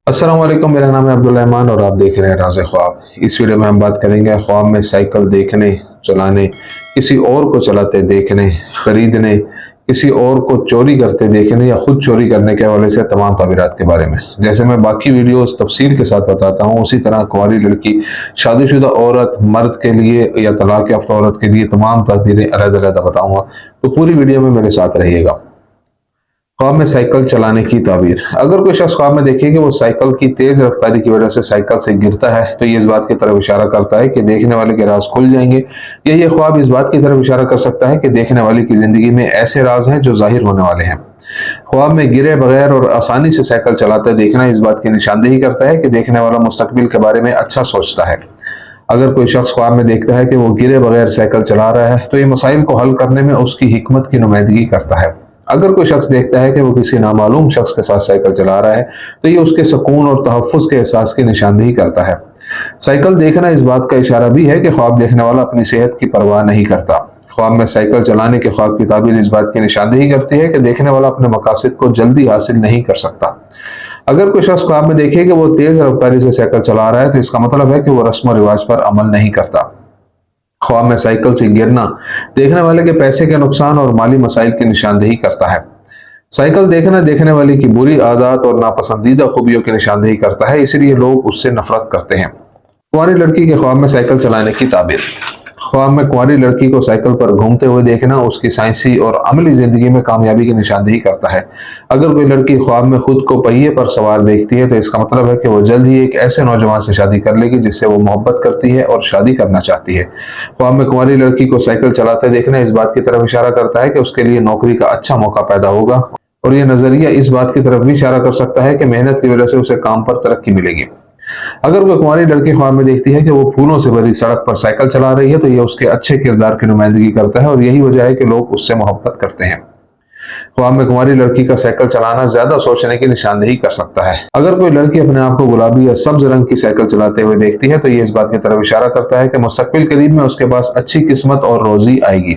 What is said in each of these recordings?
अस्सलाम वालेकुम, मेरा नाम है अब्दुल रहमान और आप देख रहे हैं राज़ ख्वाब। इस वीडियो में हम बात करेंगे ख्वाब में साइकिल देखने, चलाने, किसी और को चलाते देखने, खरीदने, किसी और को चोरी करते देखने या खुद चोरी करने के हवाले से तमाम ताबीरात के बारे में। जैसे मैं बाकी वीडियोस तफसील के साथ बताता हूँ, उसी तरह कुंवारी लड़की, शादीशुदा औरत, मर्द के लिए या तलाक याफ्ता औरत के लिए तमाम ताबीरें अलग अलग बताऊंगा, तो पूरी वीडियो में मेरे साथ रहिएगा। ख्वाब में साइकिल चलाने की ताबीर। अगर कोई शख्स ख्वाब में देखे कि वो साइकिल की तेज रफ्तारी की वजह से साइकिल से गिरता है, तो ये इस बात की तरफ इशारा करता है कि देखने वाले के राज खुल जाएंगे, या ये ख्वाब इस बात की तरफ इशारा कर सकता है कि देखने वाले की जिंदगी में ऐसे राज हैं जो जाहिर होने वाले हैं। ख्वाब में गिरे बगैर और आसानी से साइकिल चलाते देखना इस बात की निशानदेही करता है कि देखने वाला मुस्तकबिल के बारे में अच्छा सोचता है। अगर कोई शख्स ख्वाब में देखता है कि वो गिरे बगैर साइकिल चला रहा है, तो ये मसाइल को हल करने में उसकी हिकमत की नुमाइंदगी करता है। अगर कोई शख्स देखता है कि वो किसी नामालूम शख्स के साथ साइकिल चला रहा है, तो ये उसके सुकून और तहफ़्फ़ुज़ के एहसास की निशानदेही करता है। साइकिल देखना इस बात का इशारा भी है कि ख्वाब देखने वाला अपनी सेहत की परवाह नहीं करता। ख्वाब में साइकिल चलाने के ख्वाब की ताबीर इस बात की निशानदेही करती है कि देखने वाला अपने मकासद को जल्दी हासिल नहीं कर सकता। अगर कोई शख्स ख्वाब में देखे कि वो तेज रफ्तारी से साइकिल चला रहा है, तो इसका मतलब है कि वो रस्म और रिवाज पर अमल नहीं करता। ख्वाब में साइकिल से गिरना देखने वाले के पैसे के नुकसान और माली मसाइल की निशानदेही करता है। साइकिल देखना देखने वाले की बुरी आदत और नापसंदीदा खूबियों की निशानदेही करता है, इसलिए लोग उससे नफरत करते हैं। कुंवारी लड़की के ख्वाब में साइकिल चलाने की ताबीर। ख्वाब में कुंवारी लड़की को साइकिल पर घूमते हुए देखना उसकी साइंसी और अमली जिंदगी में कामयाबी की निशानदेही करता है। अगर कोई लड़की ख्वाब में खुद को पहिए पर सवार देखती है, तो इसका मतलब है कि वो जल्द ही एक ऐसे नौजवान से शादी कर लेगी जिससे वो मोहब्बत करती है और शादी करना चाहती है। ख्वाब में कुंवारी लड़की को साइकिल चलाते देखना इस बात की तरफ इशारा करता है कि उसके लिए नौकरी का अच्छा मौका पैदा होगा, और यह नजरिया इस बात की तरफ भी इशारा कर सकता है कि मेहनत की वजह से उसे काम पर तरक्की मिलेगी। अगर कोई कुंवारी लड़की ख्वाब में देखती है कि वो फूलों से भरी सड़क पर साइकिल चला रही है, तो यह उसके अच्छे किरदार की नुमाइंदगी करता है, और यही वजह है कि लोग उससे मोहब्बत करते हैं। ख्वाब में कुंवारी लड़की का साइकिल चलाना ज्यादा सोचने की निशानदेही कर सकता है। अगर कोई लड़की अपने आप को गुलाबी या सब्ज रंग की साइकिल चलाते हुए देखती है, तो ये इस बात की तरफ इशारा करता है कि मुस्तकबिल करीब में उसके पास अच्छी किस्मत और रोजी आएगी।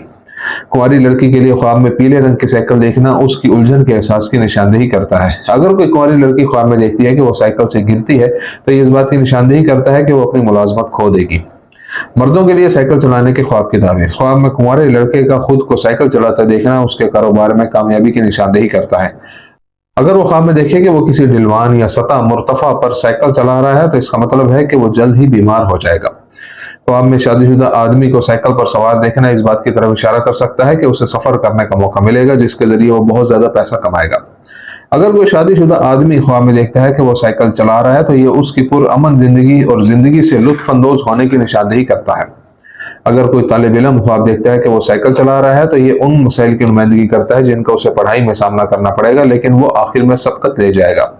कुंवारी लड़की के लिए ख्वाब में पीले रंग की साइकिल देखना उसकी उलझन के एहसास की निशानदेही करता है। अगर कोई कुंवारी लड़की ख्वाब में देखती है कि वो साइकिल से गिरती है, तो ये इस बात की निशानदेही करता है कि वो अपनी मुलाजमत खो देगी। मर्दों के लिए साइकिल चलाने के ख्वाब की ताबीर। ख्वाब में कुंवारे लड़के का खुद को साइकिल चलाते देखना उसके कारोबार में कामयाबी की निशानदेही करता है। अगर वो ख्वाब में देखे कि वो किसी ढिलवान या सतह मुर्तफा पर साइकिल चला रहा है, तो इसका मतलब है कि वो जल्द ही बीमार हो जाएगा। ख्वाब में शादीशुदा आदमी को साइकिल पर सवार देखना इस बात की तरफ इशारा कर सकता है कि उसे सफर करने का मौका मिलेगा, जिसके जरिए वो बहुत ज्यादा पैसा कमाएगा। अगर कोई शादीशुदा आदमी ख्वाब में देखता है कि वो साइकिल चला रहा है, तो ये उसकी पुरअमन जिंदगी और जिंदगी से लुत्फ अंदोज होने की निशानदेही करता है। अगर कोई तालिब इल्म ख्वाब देखता है कि वो साइकिल चला रहा है, तो ये उन मसाइल की नुमाइंदगी करता है जिनका उसे पढ़ाई में सामना करना पड़ेगा, लेकिन वो आखिर में सबकत ले जाएगा।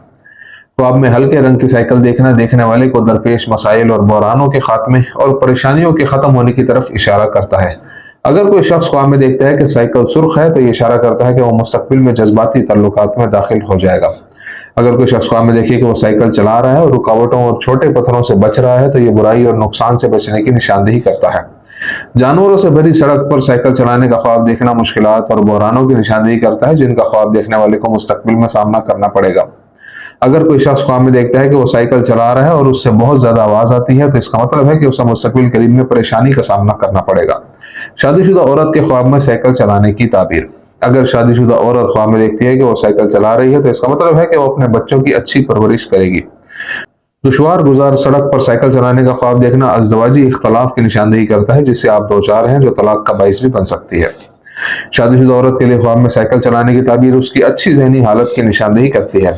ख्वाब में हल्के रंग की साइकिल देखना देखने वाले को दरपेश मसाइल और बहरानों के खात्मे और परेशानियों के खत्म होने की तरफ इशारा करता है। अगर कोई शख्स ख्वाब में देखता है कि साइकिल सुर्ख है, तो ये इशारा करता है कि वो मुस्तकबिल में जज्बाती ताल्लुकात में दाखिल हो जाएगा। अगर कोई शख्स ख्वाब में देखे कि वो साइकिल चला रहा है और रुकावटों और छोटे पत्थरों से बच रहा है, तो ये बुराई और नुकसान से बचने की निशानदेही करता है। जानवरों से भरी सड़क पर साइकिल चलाने का ख्वाब देखना मुश्किलात और बहरानों की निशानदेही करता है, जिनका ख्वाब देखने वाले को मुस्तकबिल में सामना करना पड़ेगा। अगर कोई शख्स ख्वाब में देखता है कि वो साइकिल चला रहा है और उससे बहुत ज्यादा आवाज आती है, तो इसका मतलब है कि उसे मुस्तकबिल करीब में परेशानी का सामना करना पड़ेगा। शादीशुदा औरत के ख्वाब में साइकिल चलाने की ताबीर। अगर शादीशुदा औरत ख्वाब में देखती है कि वो साइकिल चला रही है, तो इसका मतलब है कि वो अपने बच्चों की अच्छी परवरिश करेगी। दुश्वार गुजार सड़क पर साइकिल चलाने का ख्वाब देखना अज़दवाजी इख्तलाफ की निशानदेही करता है, जिससे आप दो चार हैं, जो तलाक का बाइस भी बन सकती है। शादीशुदा औरत के लिए ख्वाब में साइकिल चलाने की ताबीर उसकी अच्छी ज़हनी हालत की निशानदेही करती है।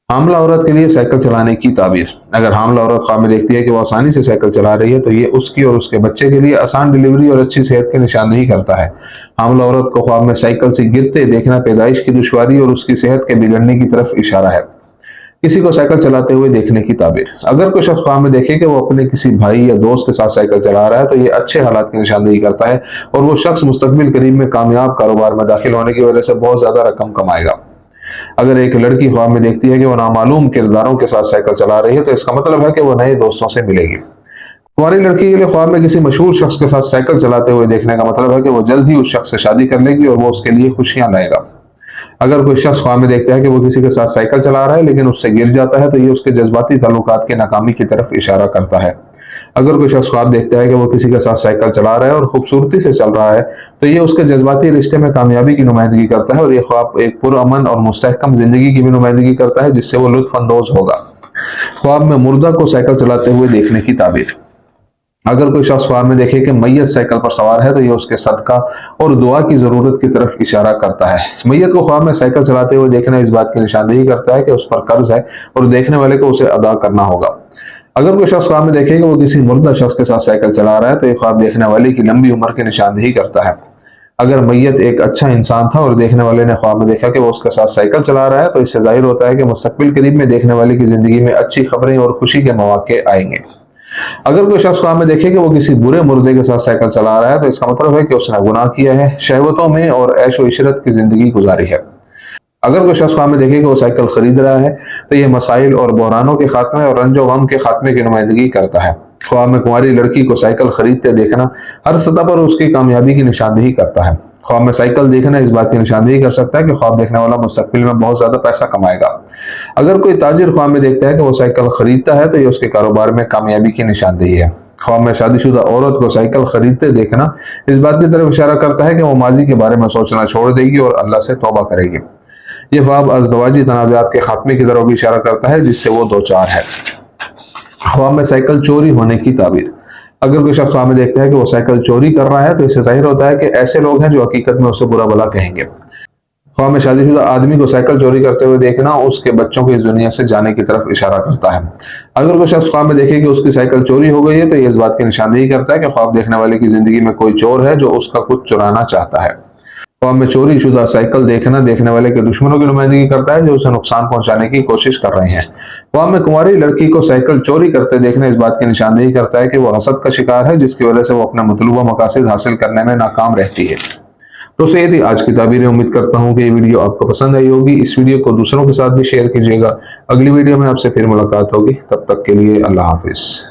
हामला औरत के लिए साइकिल चलाने की ताबीर। अगर हामला औरत ख्वाब में देखती है कि वो आसानी से साइकिल चला रही है, तो ये उसकी और उसके बच्चे के लिए आसान डिलीवरी और अच्छी सेहत की निशानदेही करता है। हामला औरत को ख्वाब में साइकिल से गिरते देखना पैदाइश की दुश्वारी और उसकी सेहत के बिगड़ने की तरफ इशारा है। किसी को साइकिल चलाते हुए देखने की ताबीर। अगर कोई शख्स ख्वाब में देखे कि वो अपने किसी भाई या दोस्त के साथ साइकिल चला रहा है, तो ये अच्छे हालात की निशानदेही करता है, और वो शख्स मुस्तकबिल करीब में कामयाब कारोबार में दाखिल होने की वजह से बहुत ज्यादा रकम कमाएगा। अगर एक लड़की ख्वाब में देखती है कि वो नामालूम किरदारों के साथ साइकिल चला रही है, तो इसका मतलब है कि वो नए दोस्तों से मिलेगी। कुंवारी लड़की के लिए ख्वाब में किसी मशहूर शख्स के साथ साइकिल चलाते हुए देखने का मतलब है कि वो जल्द ही उस शख्स से शादी कर लेगी और वो उसके लिए खुशियां लाएगा। اگر کوئی شخص خواب میں دیکھتا ہے کہ وہ کسی کے ساتھ سائیکل چلا رہا ہے لیکن اس سے گر جاتا ہے تو یہ اس کے جذباتی تعلقات کے ناکامی کی طرف اشارہ کرتا ہے۔ اگر کوئی شخص خواب دیکھتا ہے کہ وہ کسی کے ساتھ سائیکل چلا رہا ہے اور خوبصورتی سے چل رہا ہے تو یہ اس کے جذباتی رشتے میں کامیابی کی نمائندگی کرتا ہے، اور یہ خواب ایک پرامن اور مستحکم زندگی کی بھی نمائندگی کرتا ہے جس سے وہ لطف اندوز ہوگا۔ خواب میں مردہ کو سائیکل چلاتے ہوئے دیکھنے کی تعبیر۔ اگر کوئی شخص خواب میں دیکھے کہ میت سائیکل پر سوار ہے تو یہ اس کے صدقہ اور دعا کی ضرورت کی طرف اشارہ کرتا ہے۔ میت کو خواب میں سائیکل چلاتے ہوئے دیکھنا اس بات کی نشاندہی کرتا ہے کہ اس پر قرض ہے اور دیکھنے والے کو اسے ادا کرنا ہوگا۔ اگر کوئی شخص خواب میں دیکھے کہ وہ کسی مردہ شخص کے ساتھ سائیکل چلا رہا ہے تو یہ خواب دیکھنے والے کی لمبی عمر کی نشاندہی کرتا ہے۔ اگر میت ایک اچھا انسان تھا اور دیکھنے والے نے خواب میں دیکھا کہ وہ اس کے ساتھ سائیکل چلا رہا ہے تو اس سے ظاہر ہوتا ہے کہ مستقبل قریب میں دیکھنے والے کی زندگی میں اچھی خبریں اور خوشی کے مواقع آئیں گے۔ اگر کوئی شخص خواب میں دیکھے کہ وہ کسی برے مردے کے ساتھ سائیکل چلا رہا ہے تو اس کا مطلب ہے کہ اس نے گناہ کیا ہے، شہوتوں میں اور عیش و عشرت کی زندگی گزاری ہے۔ اگر کوئی شخص خواب میں دیکھے کہ وہ سائیکل خرید رہا ہے تو یہ مسائل اور بحرانوں کے خاتمے اور رنج و غم کے خاتمے کی نمائندگی کرتا ہے۔ خواب میں کنواری لڑکی کو سائیکل خریدتے دیکھنا ہر سطح پر اس کی کامیابی کی نشاندہی کرتا ہے۔ خواب میں سائیکل دیکھنا اس بات کی نشاندہی کر سکتا ہے کہ خواب دیکھنے والا مستقبل میں بہت زیادہ پیسہ کمائے گا۔ اگر کوئی تاجر خواب میں دیکھتا ہے کہ وہ سائیکل خریدتا ہے تو یہ اس کے کاروبار میں کامیابی کی نشاندہی ہے۔ خواب میں شادی شدہ عورت کو سائیکل خریدتے دیکھنا اس بات کی طرف اشارہ کرتا ہے کہ وہ ماضی کے بارے میں سوچنا چھوڑ دے گی اور اللہ سے توبہ کرے گی۔ یہ خواب ازدواجی تنازعات کے خاتمے کی طرف بھی اشارہ کرتا ہے جس سے وہ دوچار ہے۔ خواب میں سائیکل چوری ہونے کی تعبیر۔ اگر کوئی شخص خواب میں دیکھتا ہے کہ وہ سائیکل چوری کر رہا ہے تو اس سے ظاہر ہوتا ہے کہ ایسے لوگ ہیں جو حقیقت میں اسے برا بھلا کہیں گے۔ خواب میں شادی شدہ آدمی کو سائیکل چوری کرتے ہوئے دیکھنا اس کے بچوں کی اس دنیا سے جانے کی طرف اشارہ کرتا ہے۔ اگر کوئی شخص خواب میں دیکھے کہ اس کی سائیکل چوری ہو گئی ہے تو یہ اس بات کی نشاندہی کرتا ہے کہ خواب دیکھنے والے کی زندگی میں کوئی چور ہے جو اس کا کچھ چرانا چاہتا ہے۔ خواب میں چوری شدہ سائیکل دیکھنا دیکھنے والے کے دشمنوں کی نمائندگی کرتا ہے جو اسے نقصان پہنچانے کی کوشش کر رہے ہیں۔ خواب میں کنواری لڑکی کو سائیکل چوری کرتے دیکھنا اس بات کی نشاندہی کرتا ہے کہ وہ حسد کا شکار ہے جس کی وجہ سے وہ اپنے مطلوبہ مقاصد حاصل کرنے میں ناکام رہتی ہے۔ تو یہ تھی آج کی تعبیریں۔ امید کرتا ہوں کہ یہ ویڈیو آپ کو پسند آئی ہوگی۔ اس ویڈیو کو دوسروں کے ساتھ بھی شیئر کیجیے گا۔ اگلی ویڈیو میں آپ سے پھر ملاقات ہوگی، تب تک کے لیے اللہ حافظ۔